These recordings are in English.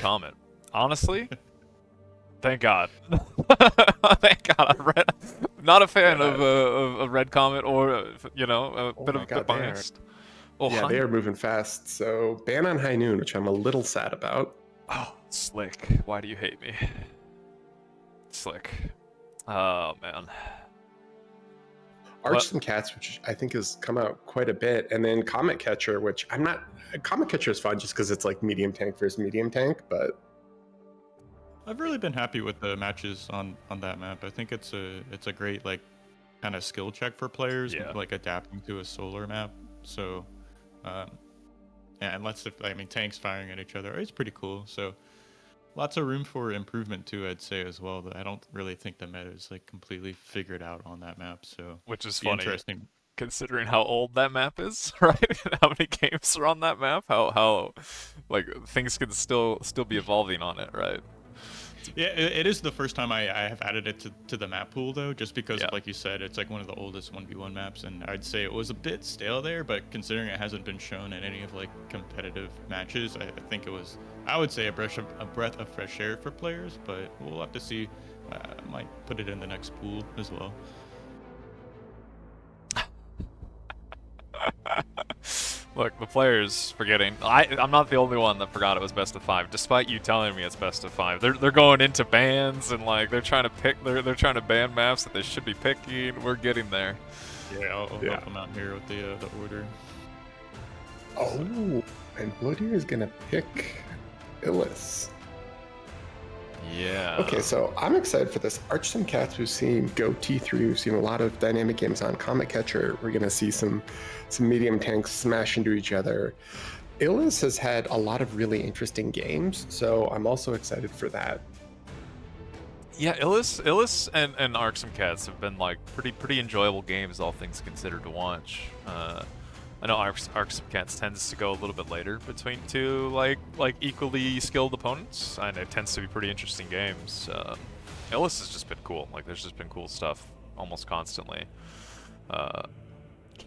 Comet. Honestly, thank God. Thank God. Not a fan of Red Comet, or a Oh bit my God, they are. biased. Oh, Yeah, they are moving fast. So ban on High Noon, which I'm a little sad about. Oh, Slick. Why do you hate me? Slick. Oh man. Arch some Cats, which I think has come out quite a bit, and then Comet Catcher, which I'm not. Comet Catcher is fun just because it's like medium tank versus medium tank, but I've really been happy with the matches on that map. I think it's a great like kind of skill check for players, Yeah. like adapting to a solar map. So, yeah, and tanks firing at each other. It's pretty cool. So, lots of room for improvement too, I'd say as well. But I don't really think the meta is like completely figured out on that map. So, Which is be funny, interesting. considering how old that map is, right? And how many games are on that map? How like things can still be evolving on it, right? Yeah, it is the first time I have added it to the map pool though, just because Yeah. like you said, it's like one of the oldest 1v1 maps, and I'd say it was a bit stale there, but considering it hasn't been shown in any of like competitive matches, I think it was, I would say, a breath of fresh air for players, but we'll have to see. I might put it in the next pool as well. Look, the players forgetting. I'm not the only one that forgot it was best of 5, despite you telling me it's best of 5. They're going into bans and like they're trying to pick. They're trying to ban maps that they should be picking. We're getting there. Yeah, I'll help them out here with the order. oh, and Blodir is gonna pick Illis. Yeah. Okay, so I'm excited for this. Arch some Cats, we've seen go T3, we've seen a lot of dynamic games on Comet Catcher. We're gonna see some medium tanks smash into each other. Illis has had a lot of really interesting games, so I'm also excited for that. Yeah, Illis and Arc Some Cats have been like pretty enjoyable games, all things considered, to watch. I know Arc Some Cats tends to go a little bit later between two like equally skilled opponents, and it tends to be pretty interesting games. Illis has just been cool. Like there's just been cool stuff almost constantly.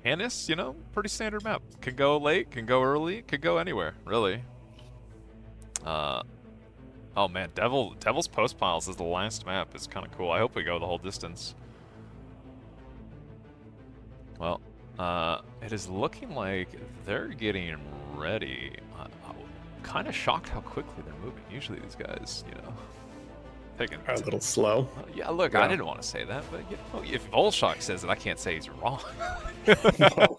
Canis, pretty standard map. Can go late, can go early, can go anywhere, really. Oh man, Devil's Post Piles is the last map. It's kind of cool. I hope we go the whole distance. Well, it is looking like they're getting ready. I'm kind of shocked how quickly they're moving. Usually these guys, taking A little slow. Yeah, look, I didn't want to say that, but if Volshock says it, I can't say he's wrong. No.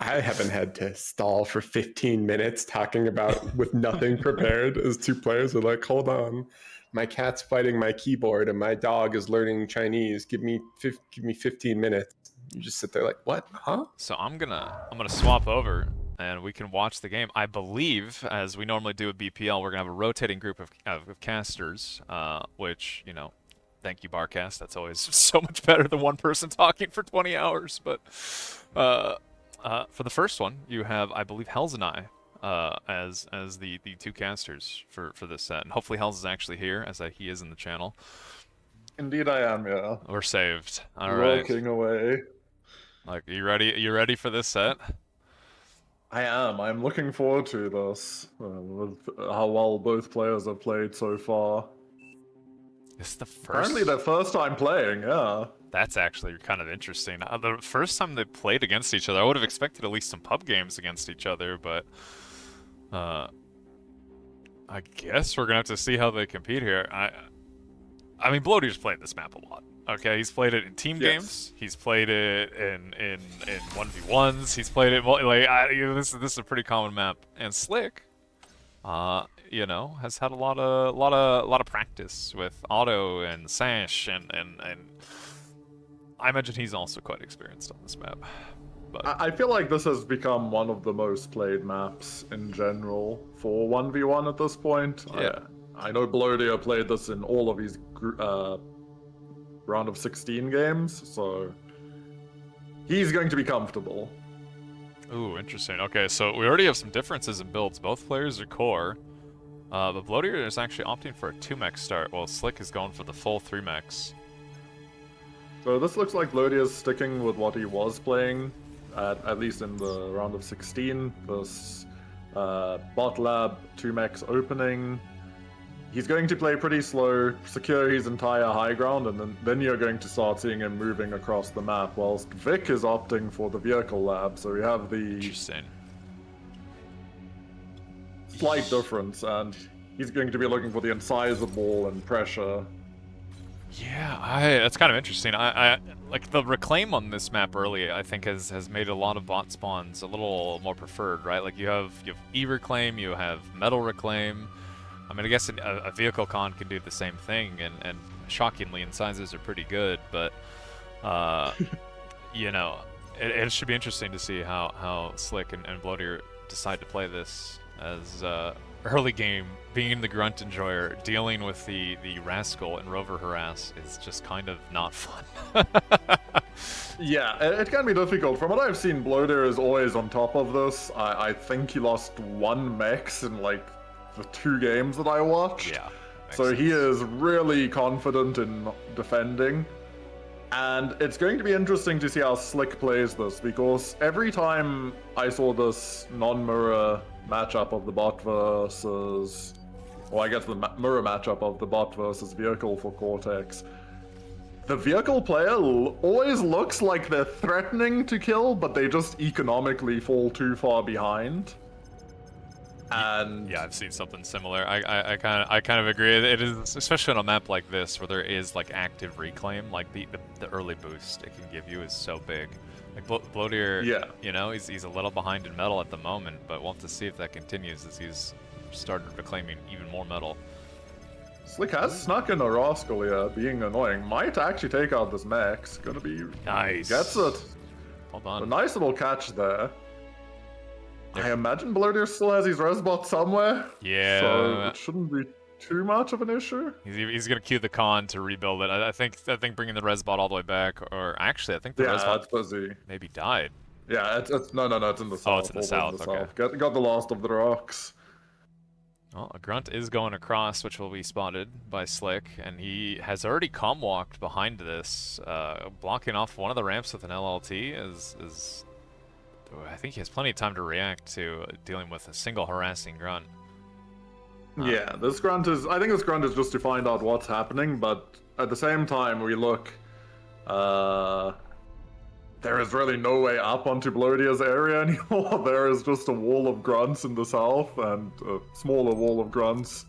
I haven't had to stall for 15 minutes talking about with nothing prepared as two players are like, hold on, my cat's fighting my keyboard and my dog is learning Chinese. Give me 15 minutes. You just sit there like, what? Huh? So I'm gonna swap over and we can watch the game. I believe, as we normally do with BPL, we're gonna have a rotating group of casters, which, thank you, Barcast. That's always so much better than one person talking for 20 hours. But for the first one, you have, I believe, Hells and I as the two casters for this set, and hopefully Hells is actually here, as he is in the channel. Indeed, I am. Yeah. We're saved. All right. Working away. Like, you ready? You ready for this set? I am. I'm looking forward to this with how well both players have played so far. It's the first. Apparently, their first time playing. Yeah. That's actually kind of interesting. The first time they played against each other, I would have expected at least some pub games against each other, but I guess we're gonna have to see how they compete here. I mean, Blodir's played this map a lot. Okay, he's played it in team games. He's played it in 1v1s. He's played it this is a pretty common map. And Slick, has had a lot of practice with Auto and Sash, and I imagine he's also quite experienced on this map. But I feel like this has become one of the most played maps in general for 1v1 at this point. Yeah. I know Blodir played this in all of his round of 16 games, so he's going to be comfortable. Ooh, interesting. Okay, so we already have some differences in builds. Both players are core, but Blodir is actually opting for a 2-mech start, while Slick is going for the full 3-mechs. So this looks like Blodir's sticking with what he was playing, at least in the round of 16. This Bot lab, 2 mechs opening. He's going to play pretty slow, secure his entire high ground, and then you're going to start seeing him moving across the map, whilst Vic is opting for the vehicle lab, so we have the Interesting. slight difference, and he's going to be looking for the incisor ball and pressure. Yeah, that's kind of interesting. I like the reclaim on this map early. I think has made a lot of bot spawns a little more preferred, right? Like you have E reclaim, you have metal reclaim. I mean, I guess a vehicle con can do the same thing, and shockingly, incisors are pretty good. But you know, it should be interesting to see how Slick and Blodir decide to play this as early game. Being the grunt enjoyer, dealing with the rascal and rover harass is just kind of not fun. Yeah, it can be difficult. From what I've seen, Blodir is always on top of this. I think he lost 1 mex in like the 2 games that I watched. Yeah. So he is really confident in defending. And it's going to be interesting to see how Slick plays this, because every time I saw this non-mirror matchup of the bot versus... Well, I guess the mirror matchup of the bot versus vehicle for Cortex, the vehicle player always looks like they're threatening to kill, but they just economically fall too far behind. And yeah, I've seen something similar. I kind of agree. It is, especially on a map like this where there is like active reclaim, like the early boost it can give you is so big. Like Blodir, yeah, you know, he's a little behind in metal at the moment, but we'll have to see if that continues as he's started reclaiming even more metal. Slick has snuck in a rascal here, being annoying. Might actually take out this Max. Gonna be nice. Gets it. Hold on. A nice little catch there. I imagine Blodir still has his resbot somewhere. Yeah. So it shouldn't be too much of an issue. He's gonna queue the con to rebuild it. I think bringing the resbot all the way back, or actually I think the resbot it's busy. maybe died. Yeah, it's no, it's in the south. Oh, it's in the south. Okay. Got the last of the rocks. Well, a grunt is going across, which will be spotted by Slick, and he has already walked behind this, blocking off one of the ramps with an LLT. Is I think he has plenty of time to react to dealing with a single harassing grunt. Yeah, this grunt is. I think this grunt is just to find out what's happening, but at the same time, we look. There is really no way up onto Blodir's area anymore. There is just a wall of grunts in the south and a smaller wall of grunts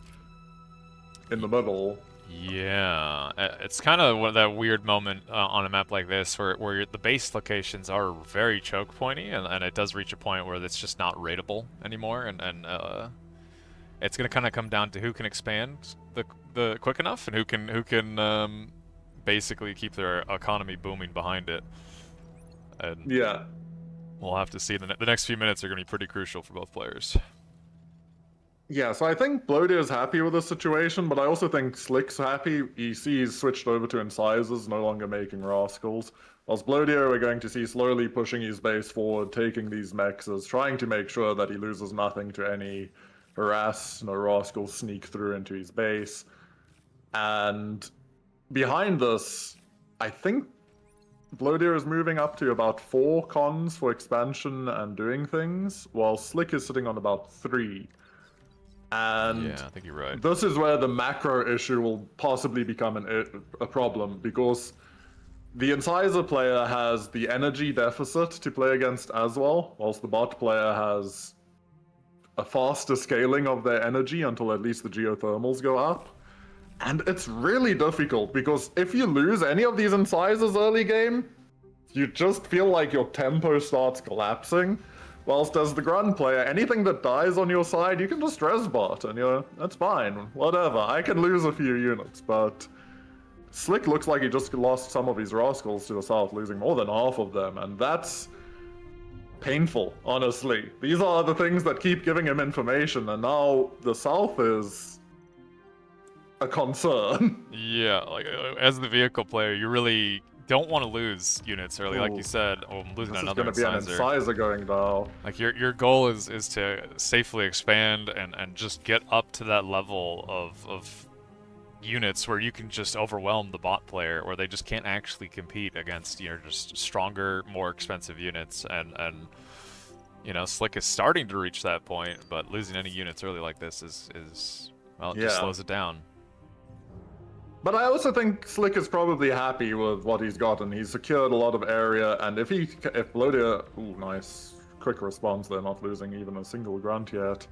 in the middle. Yeah, it's kind of that weird moment on a map like this where the base locations are very choke pointy, and it does reach a point where it's just not rateable anymore, and it's gonna kind of come down to who can expand the quick enough and who can basically keep their economy booming behind it. And yeah, we'll have to see. The next few minutes are going to be pretty crucial for both players. Yeah, so I think Blodir is happy with the situation, but I also think Slick's happy. You see he's switched over to incisors, no longer making rascals. Whilst Blodir, we're going to see slowly pushing his base forward, taking these mexes, trying to make sure that he loses nothing to any harass, no rascals sneak through into his base. And behind this, I think Blodir is moving up to about 4 cons for expansion and doing things, while Slick is sitting on about 3. And yeah, I think you're right. This is where the macro issue will possibly become a problem, because the incisor player has the energy deficit to play against as well, whilst the bot player has a faster scaling of their energy until at least the geothermals go up. And it's really difficult, because if you lose any of these incisors early game, you just feel like your tempo starts collapsing. Whilst as the grunt player, anything that dies on your side, you can just resbot, and that's fine, whatever. I can lose a few units, but Slick looks like he just lost some of his rascals to the south, losing more than half of them, and that's painful, honestly. These are the things that keep giving him information, and now the south is a concern. Yeah, like as the vehicle player, you really don't want to lose units early, like you said. Oh, I'm losing another incisor. This is going to be an incisor going down. Like your goal is to safely expand and just get up to that level of units where you can just overwhelm the bot player, where they just can't actually compete against just stronger, more expensive units, and you know, Slick is starting to reach that point, but losing any units early like this is well, it just Yeah. slows it down. But I also think Slick is probably happy with what he's gotten. He's secured a lot of area, and if Blodir, ooh, nice, quick response. They're not losing even a single grunt yet.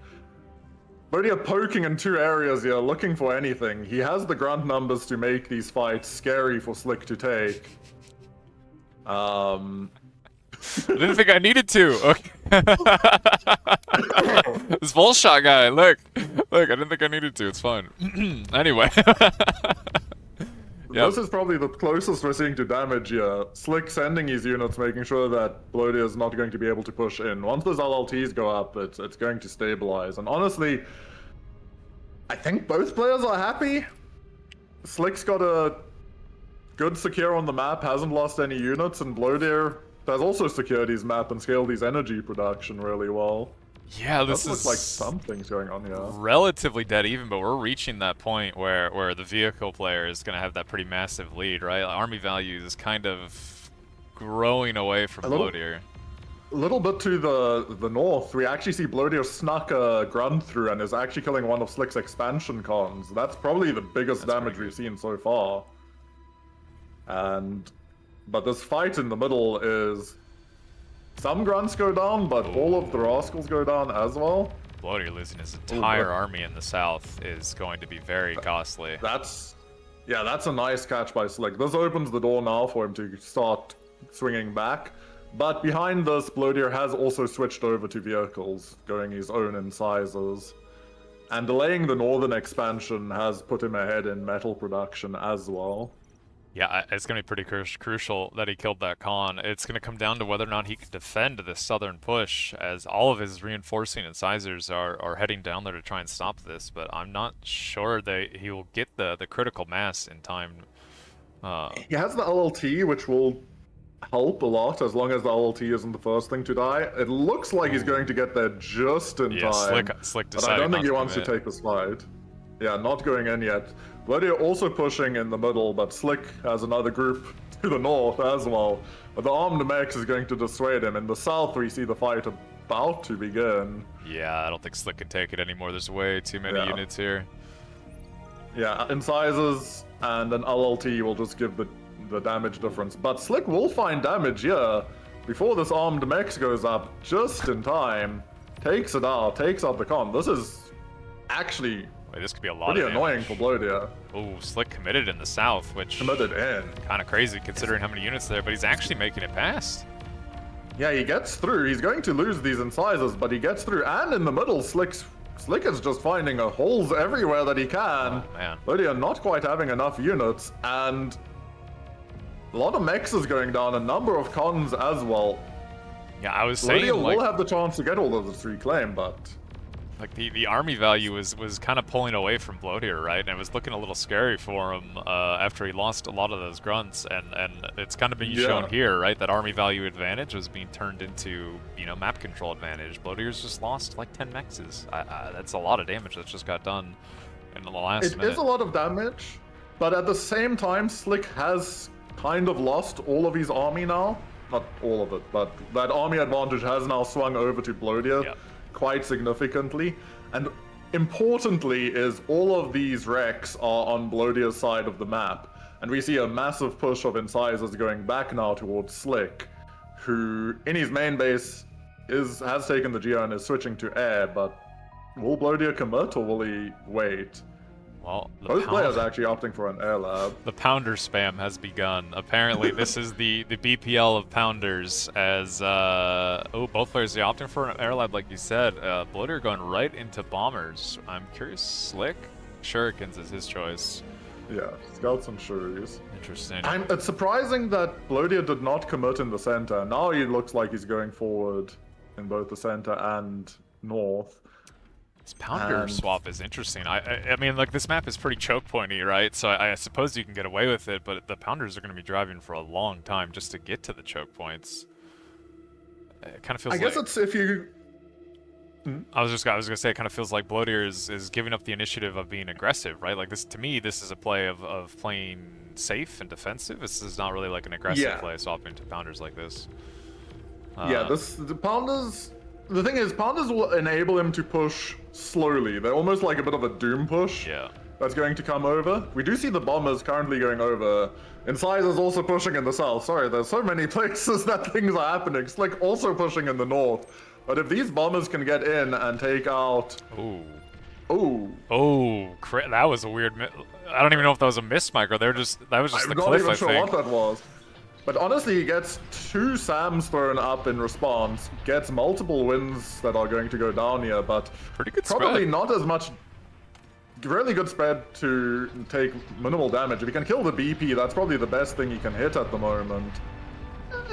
Blodir poking in 2 areas here, looking for anything. He has the grunt numbers to make these fights scary for Slick to take. I didn't think I needed to. Okay. This Volshot guy, look, I didn't think I needed to. It's fine. Anyway. Yep. This is probably the closest we're seeing to damage here. Slick sending his units, making sure that Blodir is not going to be able to push in. Once those LLTs go up, it's going to stabilize. And honestly, I think both players are happy. Slick's got a good secure on the map, hasn't lost any units, and Blodir has also secured his map and scaled his energy production really well. Yeah, this Looks is like something's going on here. relatively dead even, but we're reaching that point where the vehicle player is going to have that pretty massive lead, right? Army value is kind of growing away from Blodir. A little bit to the north, we actually see Blodir snuck a grunt through and is actually killing one of Slick's expansion cons. That's probably the biggest damage we've seen so far. But this fight in the middle is... Some grunts go down, but all of the rascals go down as well. Blodir losing his entire army in the south is going to be very costly. That's a nice catch by Slick. This opens the door now for him to start swinging back. But behind this, Blodir has also switched over to vehicles, going his own incisors. And delaying the northern expansion has put him ahead in metal production as well. Yeah, it's going to be pretty crucial that he killed that con. It's going to come down to whether or not he can defend this southern push, as all of his reinforcing incisors are heading down there to try and stop this, but I'm not sure he will get the critical mass in time. He has the LLT, which will help a lot, as long as the LLT isn't the first thing to die. It looks like he's going to get there just in time. Slick but I don't think he wants to take this fight. Yeah, not going in yet. Blodir also pushing in the middle, but Slick has another group to the north as well. But the armed mechs is going to dissuade him. In the south, we see the fight about to begin. Yeah, I don't think Slick can take it anymore. There's way too many units here. Yeah, incisors and an LLT will just give the damage difference. But Slick will find damage here before this armed mechs goes up just in time. Takes it out, takes out the con. This is actually... Wait, this could be a lot pretty of annoying for Blodir. Oh, Slick committed in the south, which committed in. Kind of crazy considering how many units there, but he's actually making it past. Yeah, he gets through. He's going to lose these incisors, but he gets through. And in the middle, Slick is just finding holes everywhere that he can. Oh, man. Blodir not quite having enough units, and a lot of mechs is going down, a number of cons as well. Yeah, I was saying, Blodir like, will have the chance to get all of this reclaimed, but... Like, the army value was kind of pulling away from Blodir, right? And it was looking a little scary for him after he lost a lot of those grunts. And it's kind of being shown here, right? That army value advantage was being turned into, you know, map control advantage. Blodir's just lost like 10 mexes. That's a lot of damage that's just got done in the last minute. It is a lot of damage, but at the same time, Slick has kind of lost all of his army now. Not all of it, but that army advantage has now swung over to Blodir. Yep. Quite significantly, and importantly is all of these wrecks are on Blodir's side of the map, and we see a massive push of incisors going back now towards Slick, who in his main base has taken the Geo and is switching to air, but will Blodir commit or will he wait? Well, both players actually opting for an air lab. The pounder spam has begun. Apparently, this is the BPL of pounders. As both players are opting for an air lab, like you said. Blodir going right into bombers. I'm curious. Slick, shurikens is his choice. Yeah, scouts and shuris. Interesting. It's surprising that Blodir did not commit in the center. Now he looks like he's going forward in both the center and north. This pounder swap is interesting. I mean, like, this map is pretty choke pointy, right? So I suppose you can get away with it, but the pounders are going to be driving for a long time just to get to the choke points. It kind of feels. I guess it's if you. I was gonna say, it kind of feels like Blodir is giving up the initiative of being aggressive, right? Like, this, to me, this is a play of playing safe and defensive. This is not really like an aggressive play, swapping to pounders like this. The pounders the thing is, Pandas will enable him to push slowly. They're almost like a bit of a doom push. Yeah. That's going to come over. We do see the bombers currently going over. Incisors also pushing in the south. Sorry, there's so many places that things are happening. Slick also pushing in the north. But if these bombers can get in and take out... Ooh. Ooh. Oh, that was a weird... I don't even know if that was a miss, Micro. That was just I'm the not cliff, even I sure think. what that was. But honestly, he gets 2 SAMs thrown up in response, gets multiple wins that are going to go down here, but Pretty good probably spread. not as much. Really good spread to take minimal damage. If he can kill the BP, that's probably the best thing he can hit at the moment.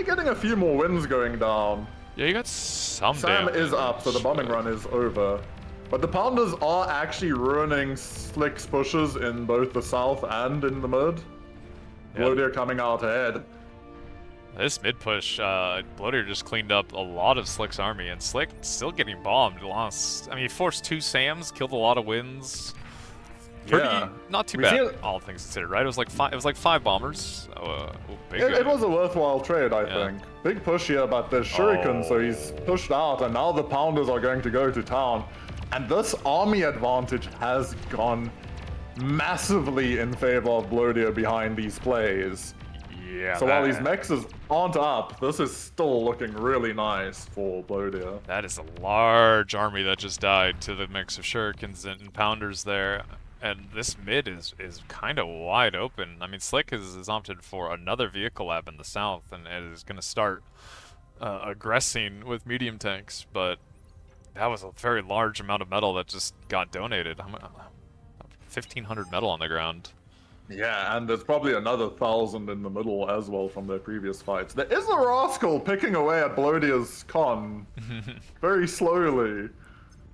Getting a few more wins going down. Yeah, you got some Sam damage, is up, so the bombing but- run is over. But the Pounders are actually ruining Slick's pushes in both the south and in the mid. Yeah. Blodir coming out ahead. This mid push, Blodir just cleaned up a lot of Slick's army, and Slick still getting bombed. Lost. I mean, he forced 2 SAMs, killed a lot of wins. Pretty, Yeah. not too We see bad, it- all things considered, right? It was like 5. It was like 5 bombers. Big. It was a worthwhile trade, I Yeah. think. Big push here, but there's Shuriken, so he's pushed out, and now the Pounders are going to go to town. And this army advantage has gone massively in favor of Blodir behind these plays. Yeah. So that, while these mexes aren't up, this is still looking really nice for Blodir. that is a large army that just died to the mix of shurikens and pounders there. And this mid is kind of wide open. I mean, Slick has opted for another vehicle lab in the south and is going to start aggressing with medium tanks. But that was a very large amount of metal that just got donated. 1,500 metal on the ground. Yeah, and there's probably another 1,000 in the middle as well from their previous fights. There is a rascal picking away at Blodir's con very slowly.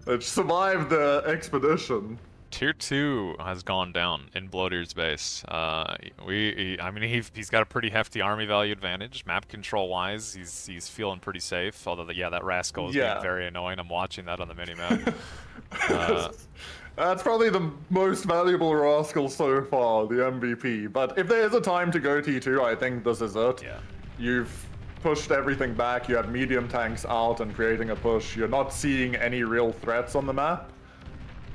It survived the expedition. Tier 2 has gone down in Blodir's base. I mean, he's got a pretty hefty army value advantage. Map control wise, he's feeling pretty safe. Although, yeah, that rascal is being very annoying. I'm watching that on the minimap. That's probably the most valuable rascal so far, the MVP. But if there is a time to go T2, I think this is it. Yeah. You've pushed everything back, you have medium tanks out and creating a push. You're not seeing any real threats on the map.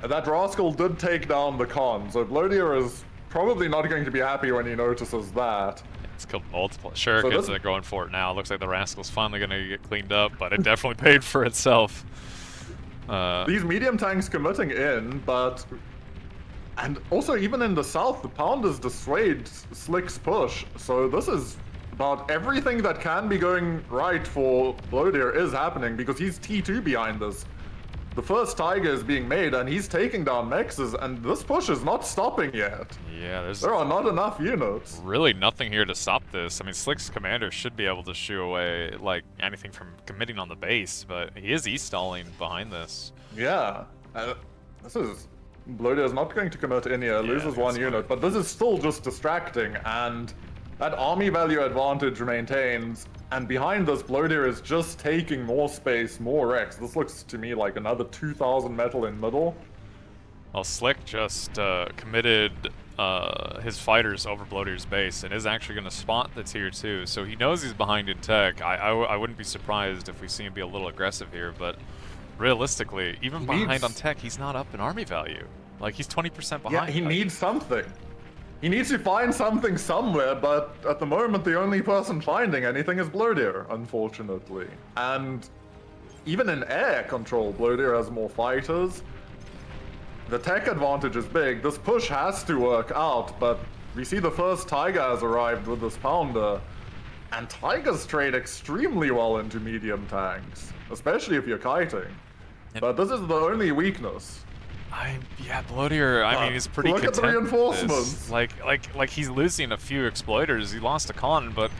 That rascal did take down the con, so Blodir is probably not going to be happy when he notices that. It's killed multiple shurikens and they're going for it now. Looks like the rascal's finally going to get cleaned up, but it definitely paid for itself. These medium tanks committing in, but... And also, even in the south, the Pounders dissuade Slick's push, so this is about everything that can be going right for Blodir is happening, because he's T2 behind this. The first Tiger is being made, and he's taking down mexes, and this push is not stopping yet. Yeah, There are not enough units. really nothing here to stop this. I mean, Slick's commander should be able to shoo away like anything from committing on the base, but he is e-stalling behind this. Yeah. This is... Blodir is not going to commit in here, loses that's one fine. unit, but this is still just distracting, and that army value advantage maintains, and behind this, Blodir is just taking more space, more wrecks. This looks to me like another 2,000 metal in middle. Well, Slick just committed his fighters over Blodir's base and is actually going to spot the tier 2, so he knows he's behind in tech. I wouldn't be surprised if we see him be a little aggressive here, but realistically, even behind on tech, he's not up in army value. Like, he's 20% behind. Yeah, he Like, needs something. He needs to find something somewhere, but at the moment, the only person finding anything is Blodir, unfortunately. And even in air control, Blodir has more fighters. The tech advantage is big. This push has to work out, but we see the first Tiger has arrived with this Pounder. And Tigers trade extremely well into medium tanks, especially if you're kiting. But this is the only weakness. Yeah, Blodir, I mean, he's pretty Look at the content with this. reinforcements. Like he's losing a few exploiters. He lost a con, but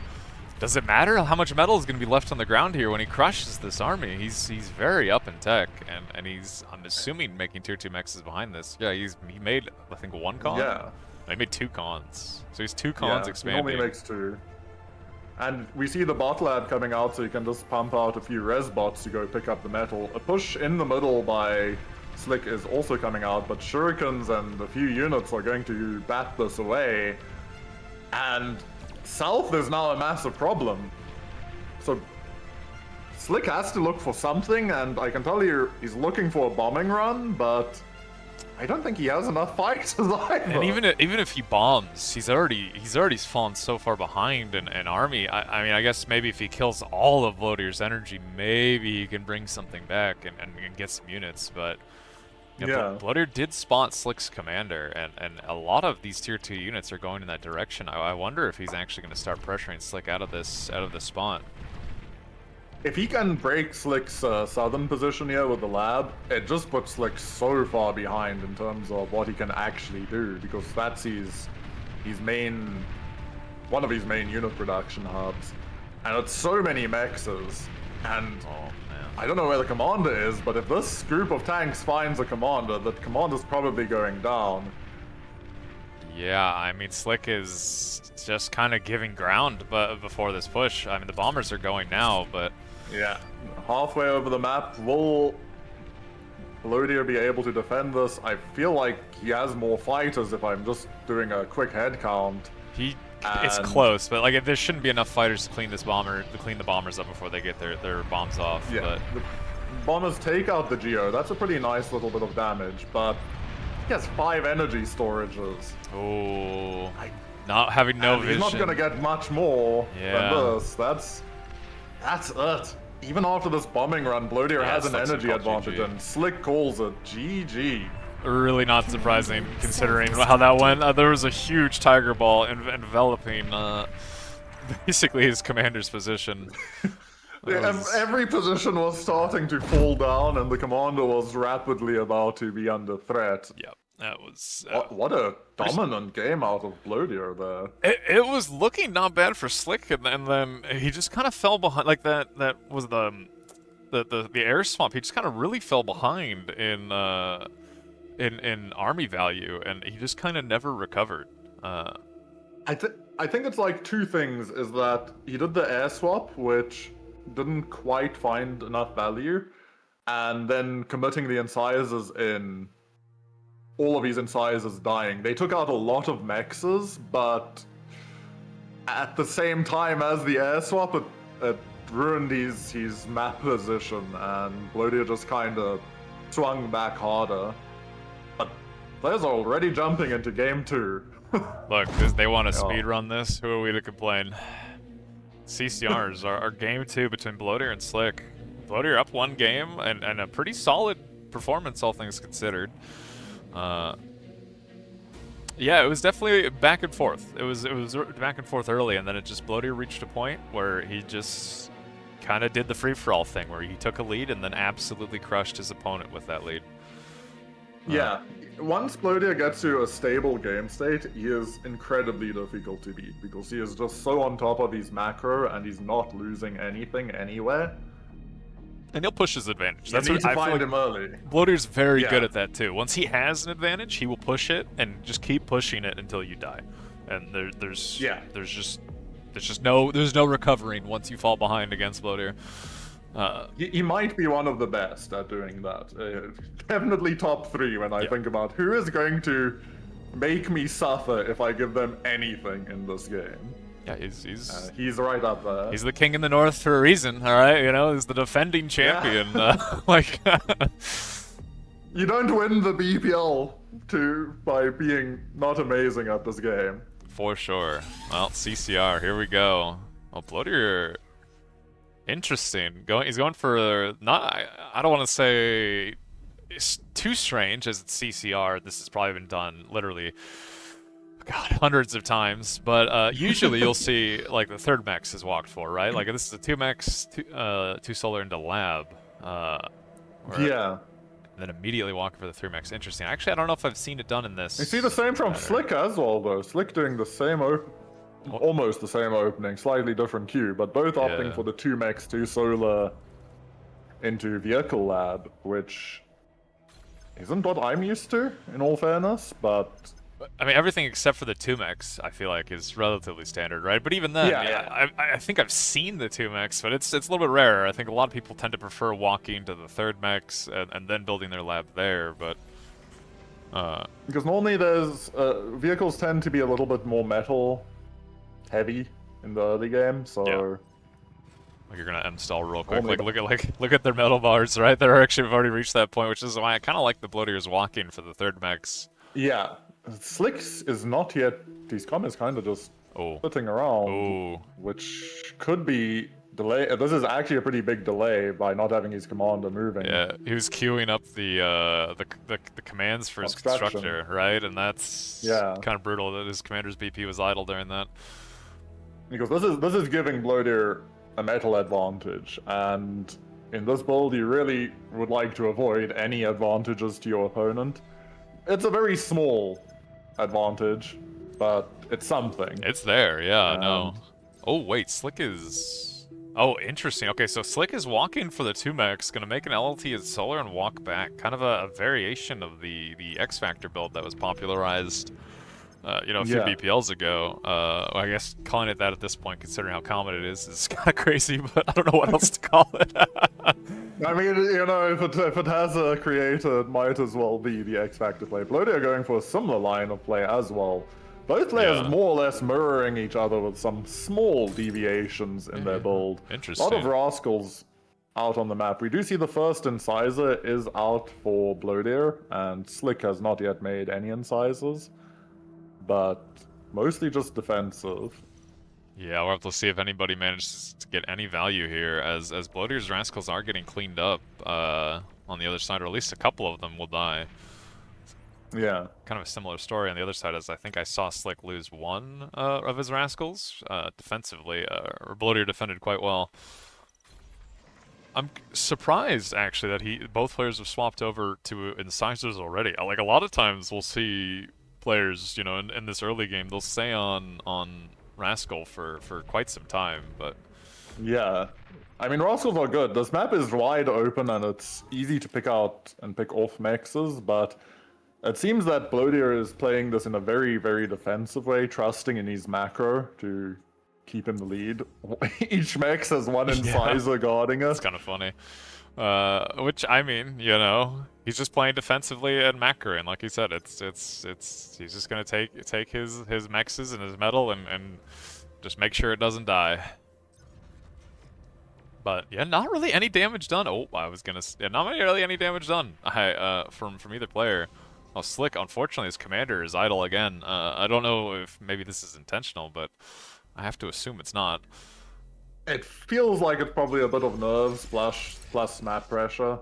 does it matter how much metal is going to be left on the ground here when he crushes this army? He's very up in tech, and he's, I'm assuming, making tier 2 mexes behind this. Yeah, he made, I think, 1 con? Yeah. He made 2 cons. So he's 2 cons He expanding. only makes 2. And we see the bot lab coming out, so you can just pump out a few res bots to go pick up the metal. A push in the middle by Slick is also coming out, but shurikens and a few units are going to bat this away. And south is now a massive problem. So Slick has to look for something, and I can tell you he's looking for a bombing run, but I don't think he has enough fighters either. And even if he bombs, he's already fallen so far behind in army. I mean, I guess maybe if he kills all of Blodir's energy, maybe he can bring something back and get some units. But Yeah. Blodir did spot Slick's commander, and a lot of these tier 2 units are going in that direction. I wonder if he's actually going to start pressuring Slick out of this spot. If he can break Slick's southern position here with the lab, it just puts Slick so far behind in terms of what he can actually do, because that's one of his main unit production hubs. And it's so many mexes, and Oh man. I don't know where the commander is, but if this group of tanks finds a commander, that commander's probably going down. Yeah, I mean, Slick is just kind of giving ground before this push. I mean, the bombers are going now, but Yeah. Halfway over the map, will Blodir be able to defend this? I feel like he has more fighters if I'm just doing a quick head count. it's And- close. But like, there shouldn't be enough fighters to clean the bombers up before they get their bombs off. Yeah, But the bombers take out the Geo. That's a pretty nice little bit of damage, but he has 5 energy storages. oh, not having no And vision. he's not gonna get much more Yeah. than this. That's it. Even after this bombing run, Blodir Yeah, has an Slick's energy called advantage, GG. and Slick calls it GG. Really not surprising considering how that went. There was a huge tiger ball enveloping basically his commander's position. That was- Every position was starting to fall down, and the commander was rapidly about to be under threat. Yep, that was. What a dominant game out of Blodir there. It was looking not bad for Slick, and then he just kind of fell behind. Like that was the air swap. He just kind of really fell behind in army value, and he just kind of never recovered. I think it's like 2 things. Is that he did the air swap, which didn't quite find enough value, and then committing the incisors in all of his incisors dying. They took out a lot of mexes, but at the same time as the air swap, it ruined his map position, and Blodir just kind of swung back harder. But players are already jumping into game 2. Look, they want to Yeah. speed run this. Who are we to complain? CCRs are game 2 between Blodir and Slick. Blodir up 1 game and a pretty solid performance, all things considered. Yeah, it was definitely back and forth. It was back and forth early, and then Blodir reached a point where he just kind of did the free-for-all thing, where he took a lead and then absolutely crushed his opponent with that lead. Yeah, once Blodir gets to a stable game state, he is incredibly difficult to beat, because he is just so on top of his macro, and he's not losing anything anywhere. And he'll push his advantage. You need to I feel find like him early. Blodir's very Yeah. good at that too. Once he has an advantage, he will push it and just keep pushing it until you die. And there's no recovering once you fall behind against Blodir. He might be one of the best at doing that. Definitely top 3 when I Yeah. think about who is going to make me suffer if I give them anything in this game. Yeah, he's He's right up there. the king in the north for a reason. All right, he's the defending champion. Like. You don't win the BPL by being not amazing at this game. For sure. Well, CCR, here we go. Well, Blodir, interesting. He's going for I don't want to say it's too strange as it's CCR. This has probably been done literally, God, hundreds of times. But usually you'll see like the 3rd mex is walked for, right? Like this is a 2 mex, 2 solar into lab. Yeah. And then immediately walking for the 3 mex. Interesting. Actually, I don't know if I've seen it done in this. You see the same from Slick as well, though. Slick doing the same almost the same opening, slightly different queue, but both opting Yeah. for the 2 mex, 2 solar into vehicle lab, which isn't what I'm used to, in all fairness, but I mean, everything except for the 2 mex, I feel like, is relatively standard, right? But even then, Yeah. I think I've seen the 2 mex, but it's a little bit rarer. I think a lot of people tend to prefer walking to the 3rd mex and then building their lab there, but... because normally there's vehicles tend to be a little bit more metal heavy in the early game, so You're gonna install real quick. Only Look at their metal bars, right? They're actually have already reached that point, which is why I kind of like the Blodir's walking for the third mechs. Yeah, Slick is not yet. His comm is kind of just Oh, sitting around, oh, which could be delay. This is actually a pretty big delay by not having his commander moving. yeah. He was queuing up the commands for his Construction. constructor, right? And that's kind of brutal that his commander's BP was idle during that. Because this is giving Blodir a metal advantage, and in this build you really would like to avoid any advantages to your opponent. It's a very small advantage, but it's something. It's there, yeah, no. Oh, wait, Slick is... Oh, interesting. Okay, so Slick is walking for the 2 mechs, gonna make an LLT as Solar and walk back. Kind of a variation of the X-Factor build that was popularized, you know, a few BPLs ago. I guess calling it that at this point, considering how common it is kind of crazy, but I don't know what else to call it. I mean, you know, if it has a creator, it might as well be the X-Factor play. Blodir are going for a similar line of play as well. Both players more or less mirroring each other with some small deviations in their build. Interesting. A lot of Rascals out on the map. We do see the first Incisor is out for Blodir, and Slick has not yet made any Incisors, but mostly just defensive. Yeah, we'll have to see if anybody manages to get any value here, as Blodir's Rascals are getting cleaned up on the other side, or at least a couple of them will die. Yeah. Kind of a similar story on the other side, as I think I saw Slick lose 1 of his Rascals defensively, or Blodir defended quite well. I'm surprised, actually, that both players have swapped over to Incisors already. Like, a lot of times we'll see players, you know, in this early game, they'll stay on Rascal for quite some time, but... Yeah. I mean, Rascals are good. This map is wide open and it's easy to pick out and pick off mexes, but it seems that Blodir is playing this in a very, very defensive way, trusting in his macro to keep in the lead. Each mex has one Incisor guarding it. It's kind of funny. Which, I mean, you know, he's just playing defensively and macroing, like he said. He's just gonna take his mexes and his metal and just make sure it doesn't die. But yeah, not really any damage done. Oh, not really any damage done. From either player. Oh, Slick, unfortunately, his commander is idle again. I don't know if maybe this is intentional, but I have to assume it's not. It feels like it's probably a bit of nerves plus map pressure.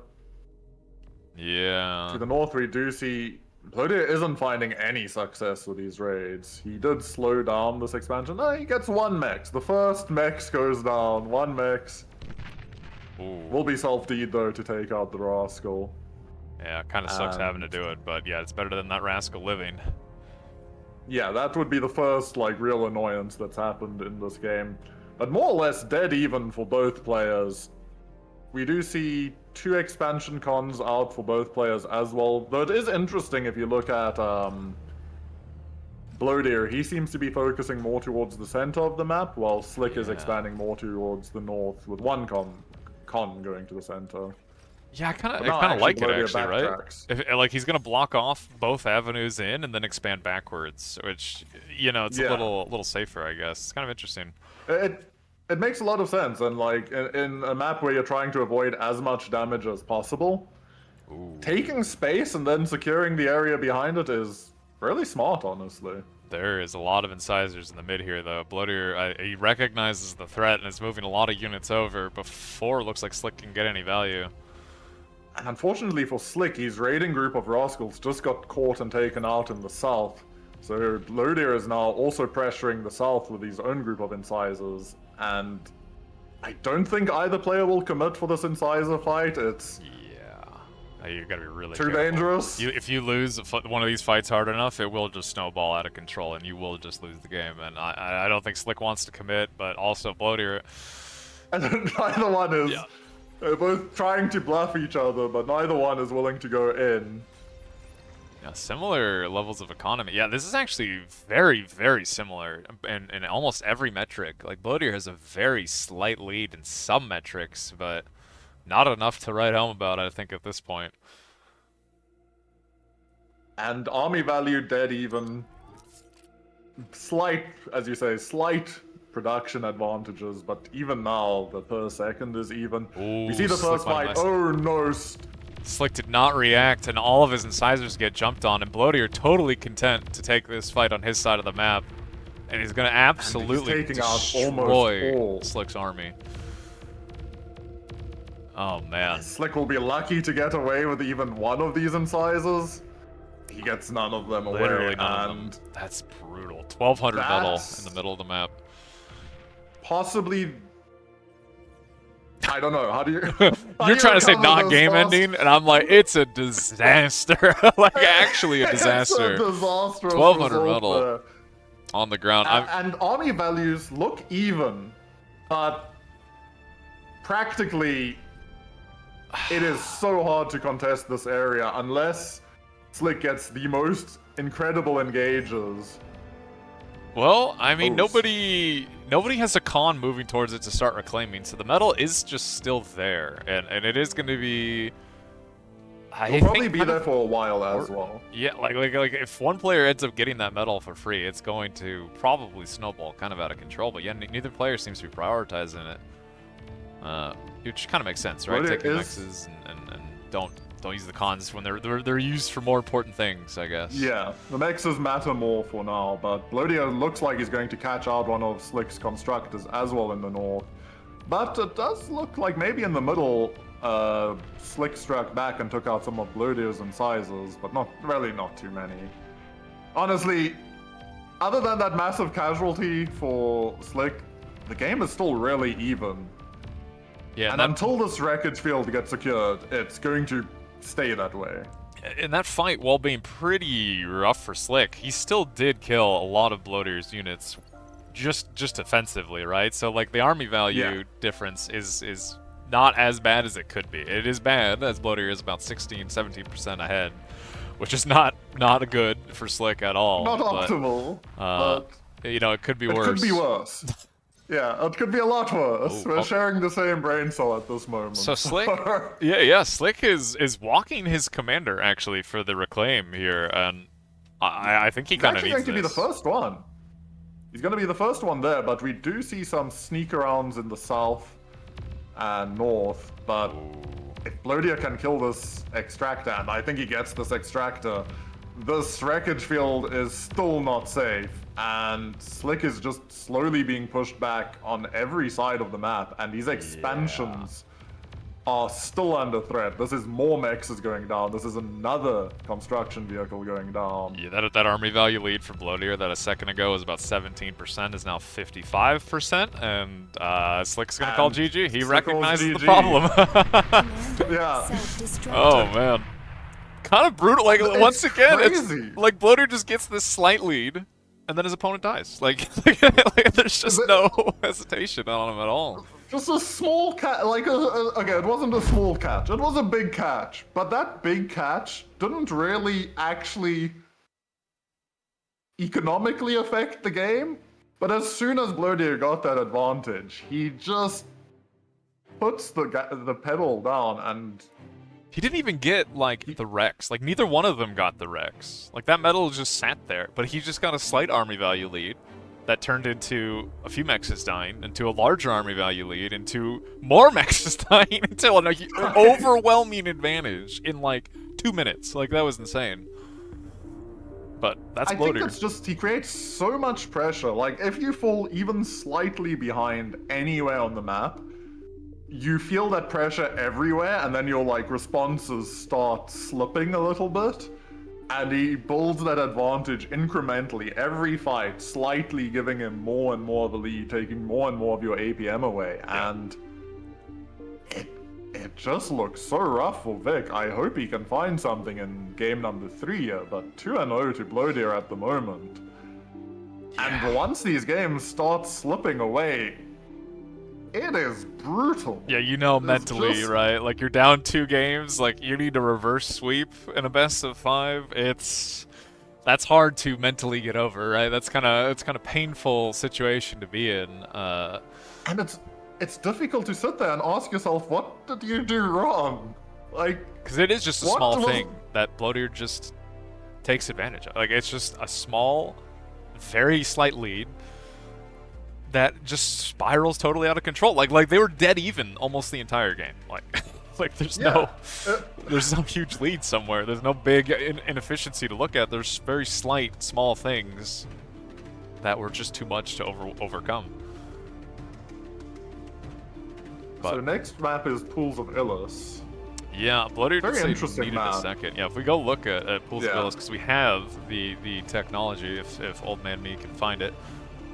Yeah. To the north, we do see Blodir isn't finding any success with these raids. He did slow down this expansion. No, he gets 1 mex. The first mex goes down. 1 mex. Will be self-deed, though, to take out the Rascal. Yeah, kind of sucks having to do it, but yeah, it's better than that Rascal living. Yeah, that would be the first, like, real annoyance that's happened in this game. But more or less dead even for both players. We do see 2 expansion cons out for both players as well. Though it is interesting if you look at Blodir. He seems to be focusing more towards the center of the map, while Slick is expanding more towards the north, with 1 con going to the center. Yeah, I kind of like it, actually, right? Like, he's gonna block off both avenues in and then expand backwards, which, you know, it's a little safer, I guess. It's kind of interesting. It makes a lot of sense, and like in a map where you're trying to avoid as much damage as possible, taking space and then securing the area behind it is really smart, honestly. There is a lot of incisors in the mid here, though. Blodir, he recognizes the threat and is moving a lot of units over before it looks like Slick can get any value. And unfortunately for Slick, his raiding group of Rascals just got caught and taken out in the south. So Blodir is now also pressuring the south with his own group of incisors. And I don't think either player will commit for this incisor fight. It's... Yeah. You gotta be really too careful. dangerous. If you lose one of these fights hard enough, it will just snowball out of control and you will just lose the game. And I don't think Slick wants to commit, but also Blodir... And neither one is... Yeah. They're both trying to bluff each other, but neither one is willing to go in. Yeah, similar levels of economy. Yeah, this is actually very, very similar in almost every metric. Like, Blodir has a very slight lead in some metrics, but not enough to write home about, I think, at this point. And army value dead even. Slight, as you say, slight production advantages, but even now, the per second is even. Ooh, We see the Slick first might have fight. messed. Oh no! Slick did not react, and all of his incisors get jumped on, and Blodir totally content to take this fight on his side of the map. And he's going to absolutely taking out almost destroy all. Slick's army. Oh, man. Slick will be lucky to get away with even one of these incisors. He gets none of them away. Literally none of and them. That's brutal. 1,200 metal That's- in the middle of the map. Possibly... I don't know, how do you... You're trying to say not game ending, and I'm like, it's a disaster. Like, actually a disaster. It's a disastrous 1,200 result metal there. on the ground. And army values look even, but practically it is so hard to contest this area unless Slick gets the most incredible engages. Well, I mean, Oh. nobody has a con moving towards it to start reclaiming, so the metal is just still there, and it is going to be. He'll probably be there for a while as well. Yeah, like if one player ends up getting that medal for free, it's going to probably snowball kind of out of control. But yeah, neither player seems to be prioritizing it, which kind of makes sense, right? But it Taking is- mexes and don't use the cons when they're used for more important things, I guess. Yeah, the mexes matter more for now, but Blodir looks like he's going to catch out one of Slick's constructors as well in the north. But it does look like maybe in the middle, Slick struck back and took out some of Blodir's incisors, but not too many. Honestly, other than that massive casualty for Slick, the game is still really even. Yeah, And until this wreckage field gets secured, it's going to stay that way. in that fight, while being pretty rough for Slick, he still did kill a lot of Blodir's units just offensively, right? So like the army value difference is not as bad as it could be. It is bad, as Blodir is about 17% ahead, which is not good for Slick at all. Not but, optimal, but you know, it could be it worse. could be worse. Yeah, it could be a lot worse. Oh, We're oh. sharing the same brain cell at this moment. So Slick, yeah, Slick is walking his commander actually for the reclaim here, and I think he He's kind of actually needs going to be the this. first one. He's going to be the first one there, but we do see some sneak arounds in the south and north. But if Blodir can kill this extractor, and I think he gets this extractor, this wreckage field is still not safe. And Slick is just slowly being pushed back on every side of the map, and these expansions are still under threat. This is more mexes going down. This is another construction vehicle going down. Yeah, that army value lead for Blodir that a second ago was about 17% is now 55%, and Slick's gonna call And GG. He Slick recognizes calls the GG. problem. Yeah. Oh man, kind of brutal. Like It's once again, crazy. it's like Blodir just gets this slight lead, and then his opponent dies. Like, there's just no hesitation on him at all. Just a small catch, like, okay, it wasn't a small catch, it was a big catch, but that big catch didn't really actually economically affect the game, but as soon as Blodir got that advantage, he just puts the pedal down, and He didn't even get, like, the Rex. Like, neither one of them got the Rex. Like, that medal just sat there, but he just got a slight army value lead that turned into a few mexes dying, into a larger army value lead, into more mexes dying, until an overwhelming advantage in, like, 2 minutes. Like, that was insane. But that's I think Blodir. it's just, he creates so much pressure. Like, if you fall even slightly behind anywhere on the map, you feel that pressure everywhere, and then your, like, responses start slipping a little bit. And he builds that advantage incrementally every fight, slightly giving him more and more of a lead, taking more and more of your APM away. And it just looks so rough for Vic. I hope he can find something in game number 3 here, but 2-0 to Blodir at the moment. And once these games start slipping away, it is brutal. Yeah, you know It's mentally, just- right? Like, you're down 2 games, like, you need a reverse sweep in a best of 5. That's hard to mentally get over, right? It's kind of painful situation to be in. And it's difficult to sit there and ask yourself, what did you do wrong? Like, Because it is just a What small was- thing that Blodir just takes advantage of. Like, it's just a small, very slight lead that just spirals totally out of control. Like they were dead even almost the entire game. Like there's no huge lead somewhere. There's no big inefficiency to look at. There's very slight, small things that were just too much to overcome. But, so next map is Pools of Illis. yeah, Blodir Very did say interesting needed a map. second. Yeah, if we go look at Pools of Yeah. Illis, because we have the technology, if Old Man Me can find it.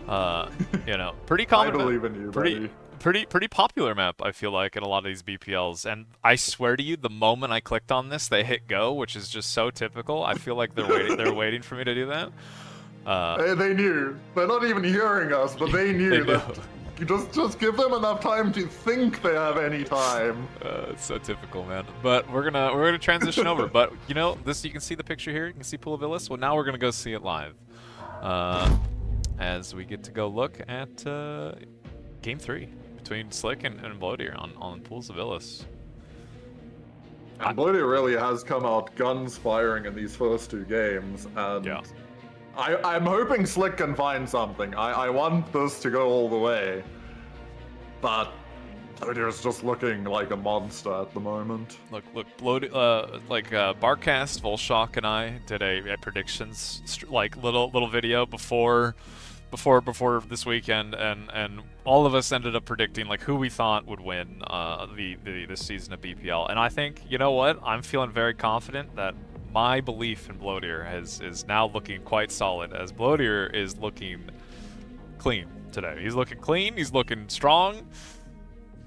You know, pretty common. I believe in you, buddy. Pretty popular map, I feel like, in a lot of these BPLs. And I swear to you, the moment I clicked on this, they hit go, which is just so typical. I feel like they're waiting for me to do that. They knew. They're not even hearing us, but they knew They that. You just give them enough time to think they have any time. It's so typical, man. But we're gonna transition over. But you know, you can see the picture here. You can see Pool of Illis. Well, now we're gonna go see it live, as we get to go look at Game 3 between Slick and Blodir on Pools of Illis. And Blodir really has come out guns firing in these first 2 games, and Yeah. I'm hoping Slick can find something. I want this to go all the way, but Blodir's just looking like a monster at the moment. Look, Blodir, Barcast, Volshock, and I did a predictions little video before this weekend, and all of us ended up predicting like who we thought would win this season of BPL. And I think, you know what, I'm feeling very confident that my belief in Blodir is now looking quite solid, as Blodir is looking clean today. He's looking clean. He's looking strong.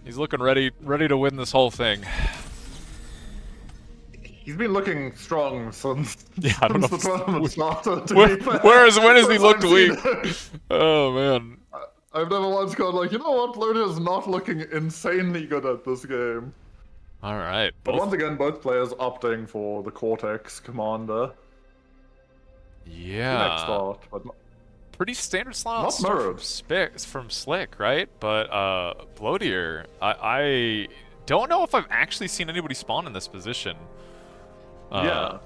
He's looking ready to win this whole thing. He's been looking strong since, I don't since know the tournament started. When has he looked I've weak? seen it. Oh man. I've never once gone like, you know what, Blodir's not looking insanely good at this game. All right. But once again, both players opting for the Cortex Commander. Next Yeah. start, but Pretty standard slot Not start mirrored. from Slick, right? But Blodir, I don't know if I've actually seen anybody spawn in this position. yeah.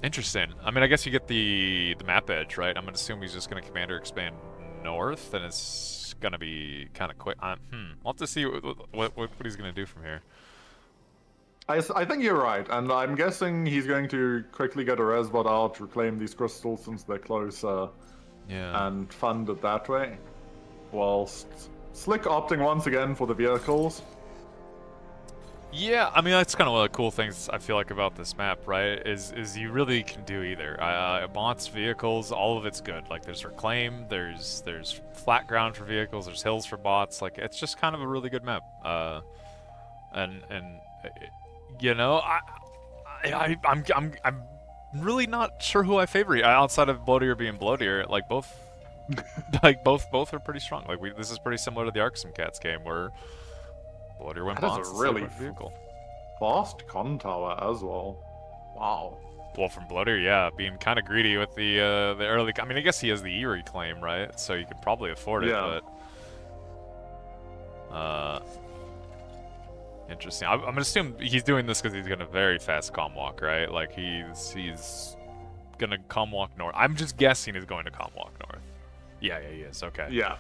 Interesting. I mean, I guess you get the map edge, right? I'm gonna assume he's just gonna commander expand north, and it's gonna be kind of quick. We'll have to see what he's gonna do from here. I think you're right, and I'm guessing he's going to quickly get a Resbot out, reclaim these crystals since they're closer, Yeah. and fund it that way. Whilst Slick opting once again for the vehicles. Yeah, I mean, that's kind of one of the cool things I feel like about this map, right? Is you really can do either. Bots, vehicles, all of it's good. Like, there's reclaim, there's flat ground for vehicles, there's hills for bots. Like, it's just kind of a really good map. And you know, I'm really not sure who I favor outside of Blodir being Blodir. Like, both both are pretty strong. Like, this is pretty similar to the Arksum Cats game where Blodir went That is bots. a Slick really went vehicle. Fast con tower as well. Wow. Well, from Blodir, yeah, being kind of greedy with the early. I mean, I guess he has the E reclaim, right? So you could probably afford it, Yeah. but interesting. I'm gonna assume he's doing this because he's gonna very fast comm walk, right? Like he's gonna comm walk north. I'm just guessing he's going to comm walk north. Yeah, he is. Okay. Yeah.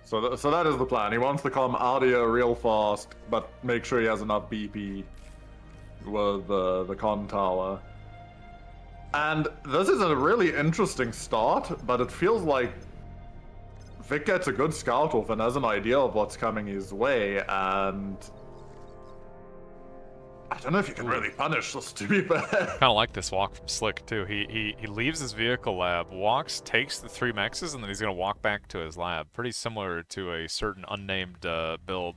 So that is the plan. He wants to come out of here real fast, but make sure he has enough BP with the con tower. And this is a really interesting start, but it feels like Vic gets a good scout off and has an idea of what's coming his way, and I don't know if you can really punish this, to be fair. Kind of like this walk from Slick too. He leaves his vehicle lab, walks, takes the 3 mexes, and then he's gonna walk back to his lab. Pretty similar to a certain unnamed build,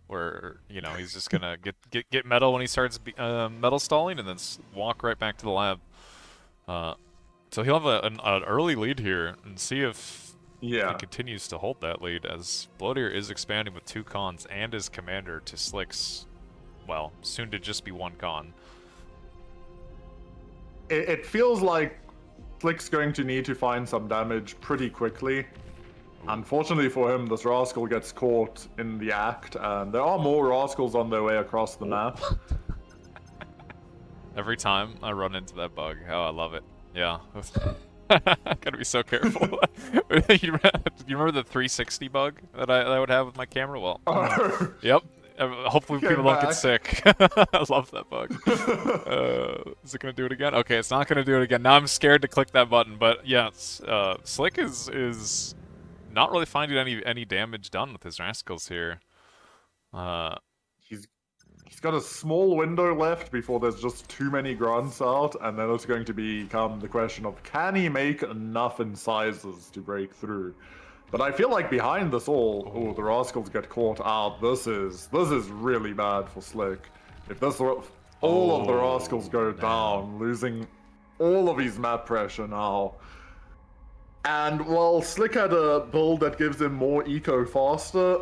where you know he's just gonna get metal when he starts metal stalling, and then walk right back to the lab. So he'll have an early lead here, and see if he continues to hold that lead, as Blodir is expanding with 2 cons and his commander to Slick's. Well, soon to just be 1 con. It feels like Slick's going to need to find some damage pretty quickly. Unfortunately for him, this rascal gets caught in the act, and there are more rascals on their way across the map. Every time I run into that bug, oh, I love it. Yeah. Gotta be so careful. You remember the 360 bug that I would have with my camera? Well, yep. Hopefully Get people don't get back. sick. I love that bug. Is it gonna do it again? Okay, it's not gonna do it again. Now I'm scared to click that button. But yes, Slick is not really finding any damage done with his rascals here. He's got a small window left before there's just too many grunts out, and then it's going to become the question of can he make enough incisors to break through. But I feel like behind this all, the rascals get caught out. This is really bad for Slick. If all of the rascals go down, losing all of his map pressure now. And while Slick had a build that gives him more eco faster,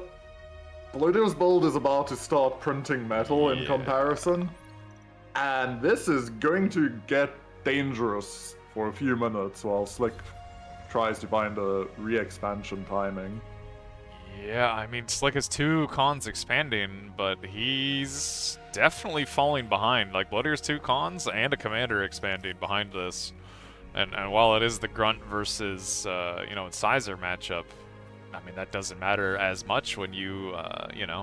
Blodir's build is about to start printing metal in comparison. And this is going to get dangerous for a few minutes while Slick tries to find a re-expansion timing. Yeah, I mean, Slick has 2 cons expanding, but he's definitely falling behind. Like, Blodir's 2 cons and a commander expanding behind this. And while it is the grunt versus, incisor matchup, I mean, that doesn't matter as much when you,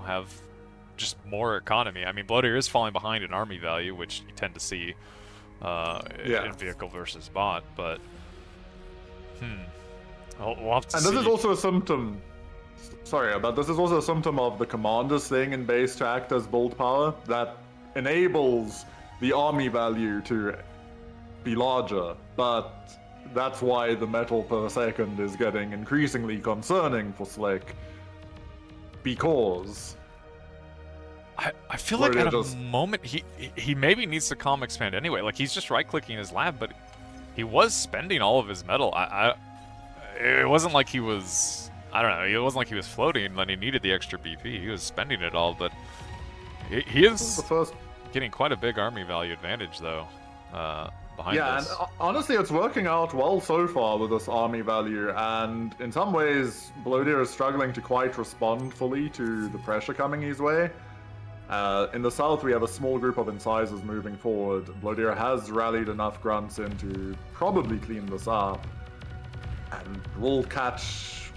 have just more economy. I mean, Blodir is falling behind in army value, which you tend to see in vehicle versus bot, but we'll have to see. And this is also a symptom. Sorry, but this is also a symptom of the commander staying in base to act as build power that enables the army value to be larger, but that's why the metal per second is getting increasingly concerning for Slick. Because I feel like at a moment he maybe needs to calm expand anyway. Like, he's just right-clicking his lab, but he was spending all of his metal. It wasn't like he was, I don't know, it wasn't like he was floating when he needed the extra BP. He was spending it all, but he is getting quite a big army value advantage, though, behind this. And honestly, it's working out well so far with this army value, and in some ways, Blodir is struggling to quite respond fully to the pressure coming his way. In the south, we have a small group of incisors moving forward. Blodir has rallied enough grunts in to probably clean this up, and we'll catch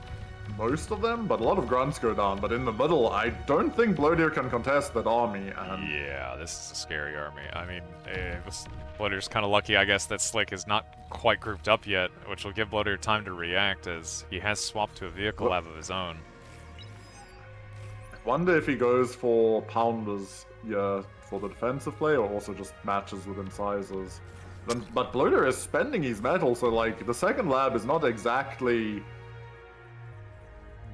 most of them, but a lot of grunts go down. But in the middle, I don't think Blodir can contest that army. And yeah, this is a scary army. I mean, Blodir's kind of lucky, I guess, that Slick is not quite grouped up yet, which will give Blodir time to react, as he has swapped to a vehicle lab of his own. I wonder if he goes for pounders for the defensive play, or also just matches with incisors. But Blodir is spending his metal, so like the second lab is not exactly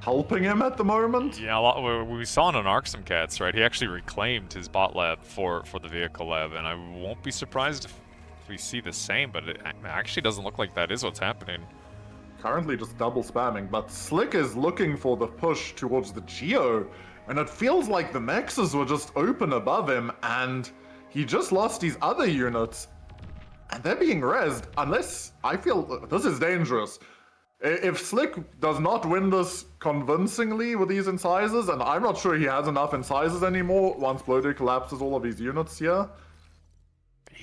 helping him at the moment. Yeah, we saw it on Arxum Cats, right? He actually reclaimed his bot lab for the vehicle lab, and I won't be surprised if we see the same, but it actually doesn't look like that is what's happening. Currently just double spamming, but Slick is looking for the push towards the Geo, and it feels like the Mexes were just open above him, and he just lost his other units, and they're being rezzed, unless, I feel, this is dangerous. If Slick does not win this convincingly with these incisors, and I'm not sure he has enough incisors anymore once Blodir collapses all of his units here.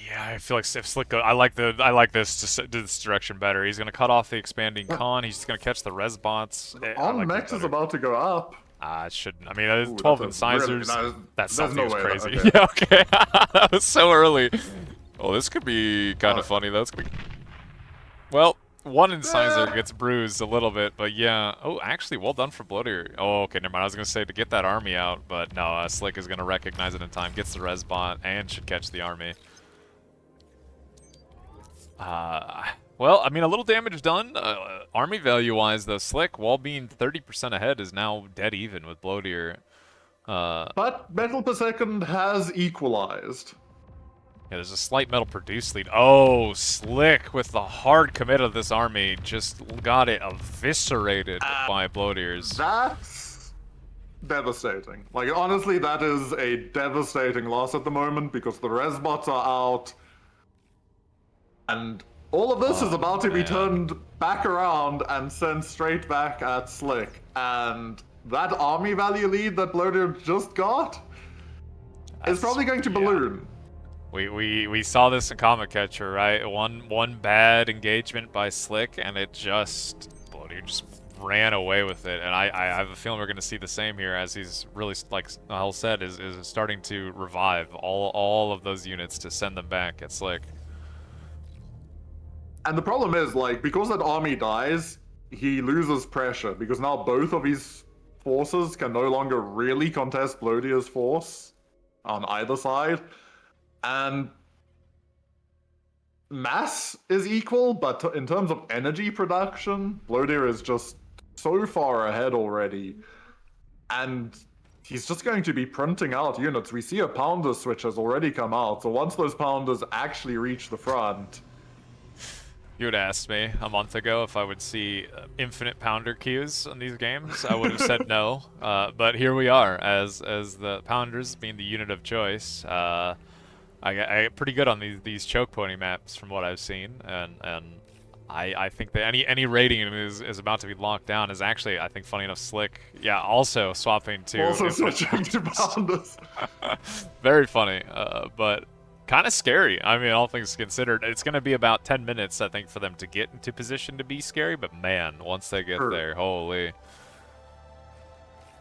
Yeah, I feel like if Slick I like this direction better. He's gonna cut off the expanding con. He's just gonna catch the res bots. Mex is about to go up. It shouldn't. I mean, there's 12 incisors. Really, that something was crazy. Okay. Yeah, okay. That was so early. Oh, this could be kind of funny though. Well, one incisor gets bruised a little bit, but yeah. Oh, actually, well done for Blodir. Oh, okay, never mind. I was gonna say to get that army out, but no. Slick is gonna recognize it in time, gets the res bot, and should catch the army. Well, I mean, a little damage done. Army value-wise, though, Slick, while being 30% ahead, is now dead even with Blodir. But metal per second has equalized. Yeah, there's a slight metal produced lead. Oh, Slick with the hard commit of this army just got it eviscerated by Blodir's. That's devastating. Like, honestly, that is a devastating loss at the moment because the res bots are out. And all of this is about to be turned back around and sent straight back at Slick. And that army value lead that Blodir just got is probably going to balloon. We saw this in Comet Catcher, right? One bad engagement by Slick, and it just Blodir just ran away with it. And I have a feeling we're going to see the same here, as he's really, like Hal said, is starting to revive all of those units to send them back at Slick. And the problem is, like, because that army dies, he loses pressure, because now both of his forces can no longer really contest Blodir's force on either side. And mass is equal, but in terms of energy production, Blodir is just so far ahead already. And he's just going to be printing out units. We see a pounder switch has already come out, so once those pounders actually reach the front... You would ask me a month ago if I would see infinite pounder queues on these games. I would have said no, but here we are, as the pounders being the unit of choice. I get pretty good on these choke pointing maps from what I've seen, and I think that any rating is about to be locked down. Is actually, I think, funny enough, Slick, yeah, also swapping to Also switching to pounders. Very funny, but kind of scary. I mean, all things considered, it's going to be about 10 minutes, I think, for them to get into position to be scary. But man, once they get there, holy.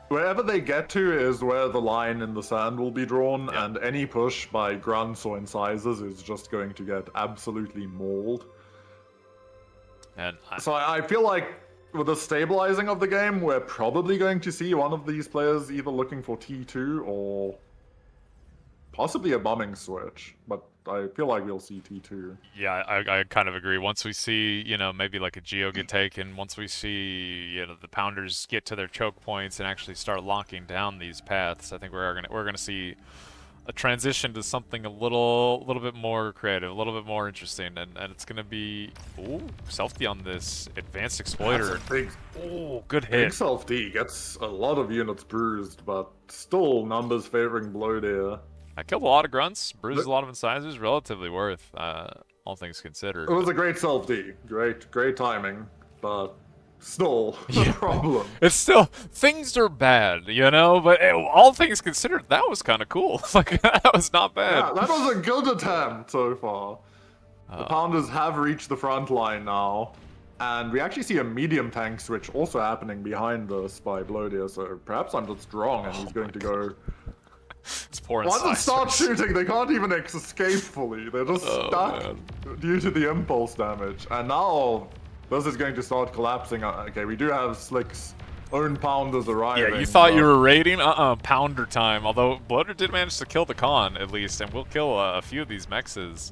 Wherever they get to is where the line in the sand will be drawn, and any push by grunts or incisors is just going to get absolutely mauled. And so I feel like with the stabilizing of the game, we're probably going to see one of these players either looking for T2 or possibly a bombing switch, but I feel like we'll see T2. Yeah, I kind of agree. Once we see, you know, maybe like a Geo get taken, once we see, you know, the pounders get to their choke points and actually start locking down these paths, I think we're gonna see a transition to something a little bit more creative, a little bit more interesting, and it's gonna be self-D on this advanced exploiter. That's a big, good hit. Big self-D gets a lot of units bruised, but still numbers favoring Blodir. I killed a lot of grunts, bruised a lot of incisors, relatively worth, all things considered. It was a great self-D, great timing, but still a problem. It's still, things are bad, you know, but all things considered, that was kind of cool. Like, that was not bad. Yeah, that was a good attempt so far. The pounders have reached the front line now, and we actually see a medium tank switch also happening behind us by Blodir, so perhaps I'm just wrong and he's going to go... It's poor Once they start shooting, they can't even escape fully. They're just stuck due to the impulse damage. And now, this is going to start collapsing. Okay, we do have Slick's own pounders arriving. Yeah, you thought you were raiding? Pounder time. Although, Blodir did manage to kill the con, at least, and will kill a few of these mexes.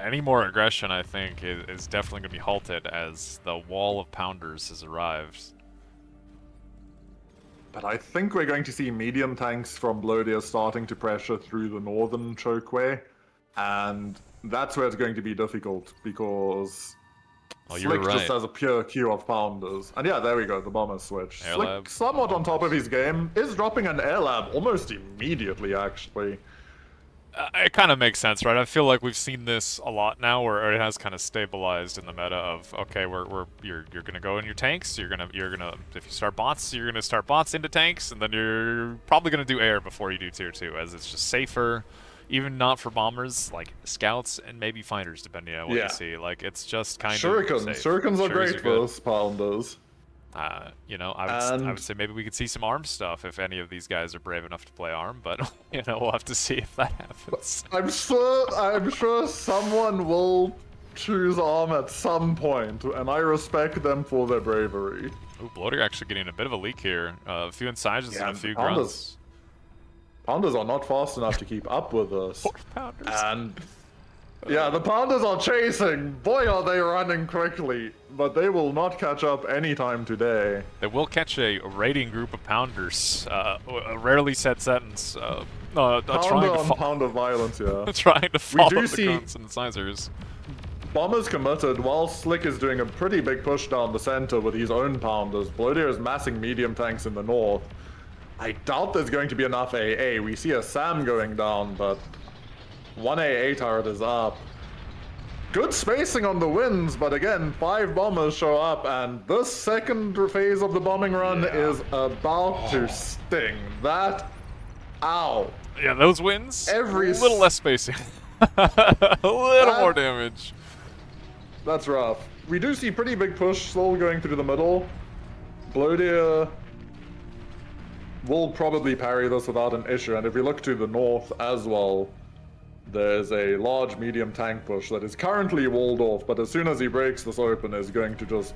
Any more aggression, I think, is definitely going to be halted as the wall of pounders has arrived. But I think we're going to see medium tanks from Blodir starting to pressure through the northern chokeway, and that's where it's going to be difficult, because Slick just has a pure queue of pounders. And yeah, there we go, the bomber switch. Slick, somewhat on top of his game, is dropping an air lab almost immediately, actually. It kind of makes sense, right? I feel like we've seen this a lot now, where it has kind of stabilized in the meta of, okay, you're gonna go in your tanks, you're gonna if you start bots, you're gonna start bots into tanks, and then you're probably gonna do air before you do tier 2, as it's just safer, even not for bombers, like scouts and maybe fighters, depending on what you see. Like, it's just kind of safe. Shurikens are great for those pounders. You know, I would say maybe we could see some ARM stuff if any of these guys are brave enough to play ARM, but you know, we'll have to see if that happens. I'm sure someone will choose ARM at some point, and I respect them for their bravery. Ooh, Blodir actually getting a bit of a leak here. A few incisors and a few grunts. Pounders are not fast enough to keep up with us. Poor pounders. And yeah, the pounders are chasing. Boy, are they running quickly. But they will not catch up anytime today. They will catch a raiding group of pounders. A rarely said sentence. Pounder violence, yeah. Trying to follow the grunts and incisors. Bombers committed, while Slick is doing a pretty big push down the center with his own pounders. Blodir is massing medium tanks in the north. I doubt there's going to be enough AA. We see a SAM going down, but one AA turret is up. Good spacing on the wins, but again, 5 bombers show up, and this second phase of the bombing run is about to sting. Ow. Yeah, those wins. Every A little less spacing. A little more damage. That's rough. We do see pretty big push still going through the middle. Blodir will probably parry this without an issue, and if we look to the north as well, there's a large medium tank push that is currently walled off, but as soon as he breaks this open, is going to just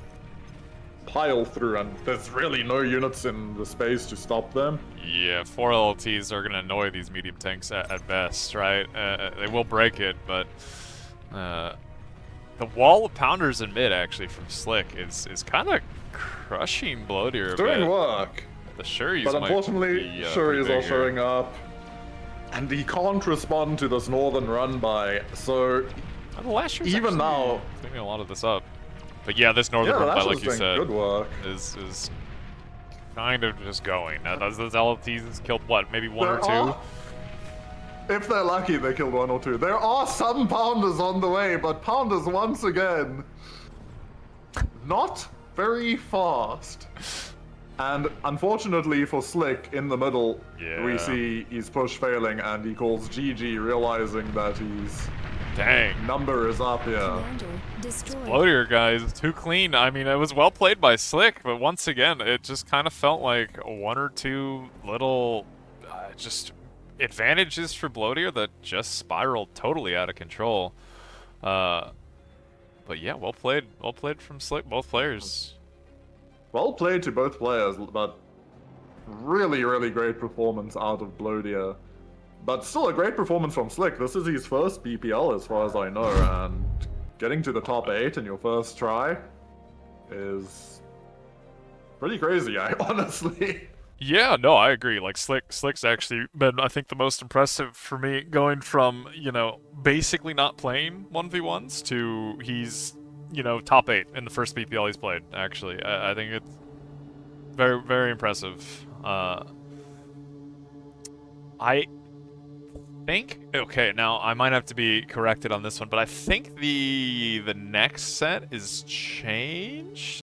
pile through, and there's really no units in the space to stop them. Yeah, 4 LLTs are gonna annoy these medium tanks at best, right? They will break it, but the wall of pounders in mid actually from Slick is kind of crushing Blodir a Doing bit. work. The Shuris But might unfortunately, be, Shuris pretty are big showing here. up, and he can't respond to this northern run by, so The last year's even actually now... cleaning a lot of this up. But yeah, this northern Yeah, run the by, Lasher's like you doing said, good work. is kind of just going. Now, those LLTs has killed what, maybe 1 or 2? If they're lucky, they killed 1 or 2. There are some pounders on the way, but pounders once again, not very fast. And unfortunately for Slick, in the middle, Yeah. we see his push failing, and he calls GG, realizing that his Dang. number is up here. Commander destroyed. Blodir, guys, too clean. I mean, it was well played by Slick, but once again, it just kind of felt like 1 or 2 little just advantages for Blodir that just spiraled totally out of control. But yeah, well played from Slick, both players. Well played to both players, but really, really great performance out of Blodir. But still a great performance from Slick. This is his first BPL as far as I know, and getting to the top 8 in your first try is pretty crazy, honestly. Yeah, no, I agree. Like Slick's actually been, I think, the most impressive for me, going from, you know, basically not playing 1v1s to he's, you know, top 8 in the first BPL he's played. Actually, I think it's very, very impressive. I think, okay, now I might have to be corrected on this one, but I think the next set is changed.